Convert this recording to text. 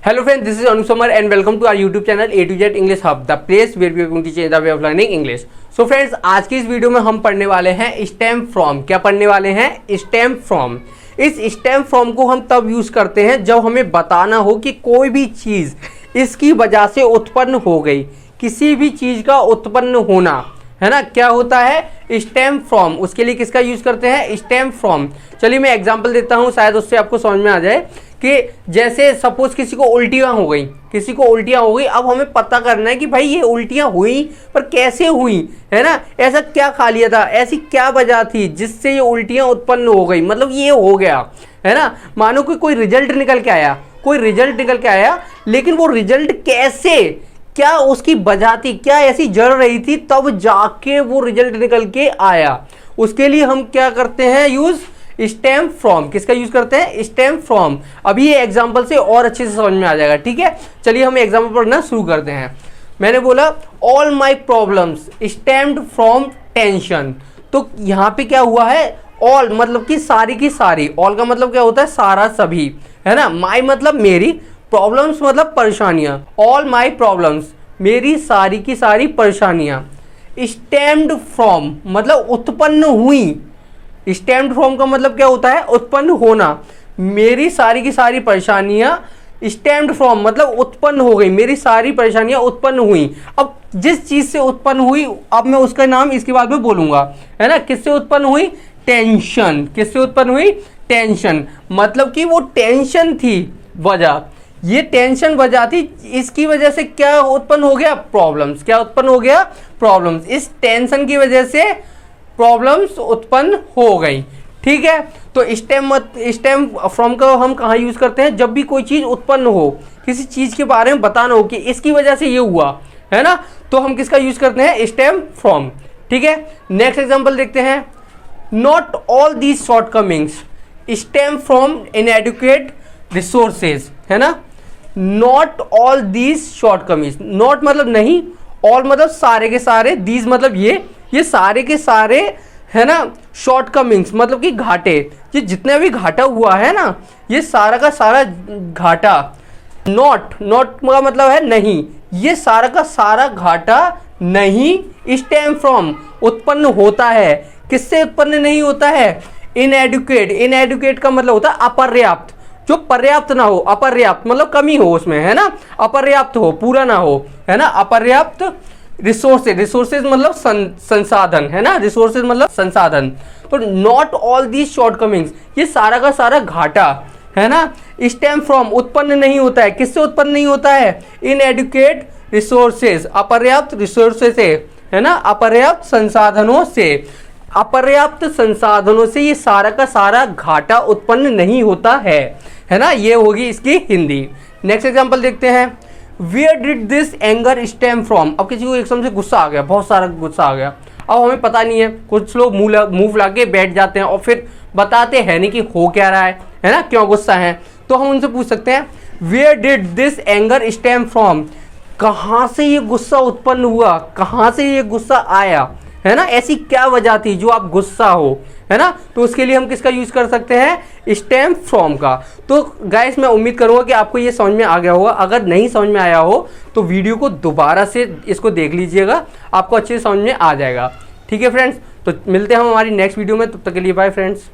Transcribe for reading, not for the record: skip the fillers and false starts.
Hello friends, this is Anu Samar and welcome to our YouTube channel A to Z English Hub, the place where we are going to change the way of learning English. So friends, आज की इस video में हम पढ़ने वाले हैं stem from. क्या पढ़ने वाले हैं? Stem from. इस स्टेम फ्रॉम को हम तब यूज करते हैं जब हमें बताना हो कि कोई भी चीज़ इसकी वजह से उत्पन्न हो गई, किसी भी चीज़ का उत्पन्न होना, है ना, क्या होता है? Stem from. उसके लिए किसका यूज करते हैं? Stem from. चलिए मैं एग्जांपल देता हूँ, शायद उससे आपको समझ में आ जाए कि जैसे सपोज किसी को उल्टियाँ हो गई, अब हमें पता करना है कि भाई ये उल्टियाँ हुई पर कैसे हुई, है ना, ऐसा क्या खा लिया था, ऐसी क्या वजह थी जिससे ये उल्टियाँ उत्पन्न हो गई, मतलब ये हो गया, है ना। मानो कि कोई रिजल्ट निकल के आया, लेकिन वो रिजल्ट कैसे, क्या उसकी वजह थी, क्या ऐसी जड़ रही थी तब जाके वो रिजल्ट निकल के आया। उसके लिए हम क्या करते हैं? Use stem from. किसका यूज करते हैं? Stem from. अभी ये एग्जांपल से और अच्छे से समझ में आ जाएगा, ठीक है। चलिए हम एग्जांपल पढ़ना शुरू करते हैं। मैंने बोला all my problems stemmed from tension. तो यहाँ पे क्या हुआ है? ऑल मतलब कि सारी की सारी। ऑल का मतलब क्या होता है? सारा, सभी, है ना। माई मतलब मेरी, प्रॉब्लम्स मतलब परेशानियां। ऑल माई प्रॉब्लम्स, मेरी सारी की सारी परेशानियां। स्टेम्ड फ्रॉम मतलब उत्पन्न हुई। स्टेम्ड फ्रॉम का मतलब क्या होता है? उत्पन्न होना। मेरी सारी की सारी परेशानियां स्टेम्ड फ्रॉम मतलब उत्पन्न हो गई, मेरी सारी परेशानियां उत्पन्न हुई। अब जिस चीज से उत्पन्न हुई, अब मैं उसका नाम इसके बाद में बोलूंगा, है ना। किससे उत्पन्न हुई? टेंशन। किससे उत्पन्न हुई? टेंशन। मतलब कि वो टेंशन थी वजह, ये टेंशन वजह थी, इसकी वजह से क्या उत्पन्न हो गया? प्रॉब्लम्स। क्या उत्पन्न हो गया? प्रॉब्लम्स। इस टेंशन की वजह से प्रॉब्लम्स उत्पन्न हो गई, ठीक है। तो स्टेम फ्रॉम का हम कहाँ यूज करते हैं? जब भी कोई चीज उत्पन्न हो, किसी चीज के बारे में बताना हो कि इसकी वजह से ये हुआ, है ना, तो हम किसका यूज करते हैं? स्टेम फ्रॉम, ठीक है। नेक्स्ट एग्जांपल देखते हैं। Not all these shortcomings stem from inadequate resources, है ना। Not all these shortcomings, not मतलब नहीं, ऑल मतलब सारे के सारे, दीज मतलब ये सारे के सारे, है ना। शॉर्टकमिंग्स मतलब कि घाटे, ये जितने भी घाटा हुआ है ना, ये सारा का सारा घाटा। नॉट का मतलब है नहीं, ये सारा का सारा घाटा नहीं स्टेम फ्रॉम उत्पन्न होता है। किससे उत्पन्न नहीं होता है? इनएडुकेट का मतलब होता है अपर्याप्त, जो पर्याप्त ना हो। अपर्याप्त मतलब कमी हो उसमें, है ना। अपर्याप्त हो, पूरा ना हो, है ना। अपर्याप्त रिसोर्सेज मतलब संसाधन, है ना। रिसोर्सेज मतलब संसाधन। तो नॉट ऑल दीज शॉर्टकमिंग्स, ये सारा का सारा घाटा, है ना, स्टेम फ्रॉम उत्पन्न नहीं होता है। किससे उत्पन्न नहीं होता है? इनएडुकेट रिसोर्सेज, अपर्याप्त रिसोर्सेज से, है ना, अपर्याप्त संसाधनों से। अपर्याप्त संसाधनों से ये सारा का सारा घाटा उत्पन्न नहीं होता है ना। ये होगी इसकी हिंदी। नेक्स्ट एग्जांपल देखते हैं। Where did this anger stem from? अब किसी को एकदम से गुस्सा आ गया, बहुत सारा गुस्सा आ गया। अब हमें पता नहीं है, कुछ लोग मुंह ला के बैठ जाते हैं और फिर बताते हैं नहीं कि हो क्या रहा है ना, क्यों गुस्सा है। तो हम उनसे पूछ सकते हैं Where did this anger stem from? कहाँ से ये गुस्सा उत्पन्न हुआ, कहाँ से ये गुस्सा आया, है ना। ऐसी क्या वजह थी जो आप गुस्सा हो, है ना। तो उसके लिए हम किसका यूज कर सकते हैं? स्टेम फ्रॉम का। तो गाइस मैं उम्मीद करूंगा कि आपको ये समझ में आ गया होगा। अगर नहीं समझ में आया हो तो वीडियो को दोबारा से इसको देख लीजिएगा, आपको अच्छे से समझ में आ जाएगा, ठीक है फ्रेंड्स। तो मिलते हैं हम हमारी नेक्स्ट वीडियो में, तब तक के लिए बाय फ्रेंड्स।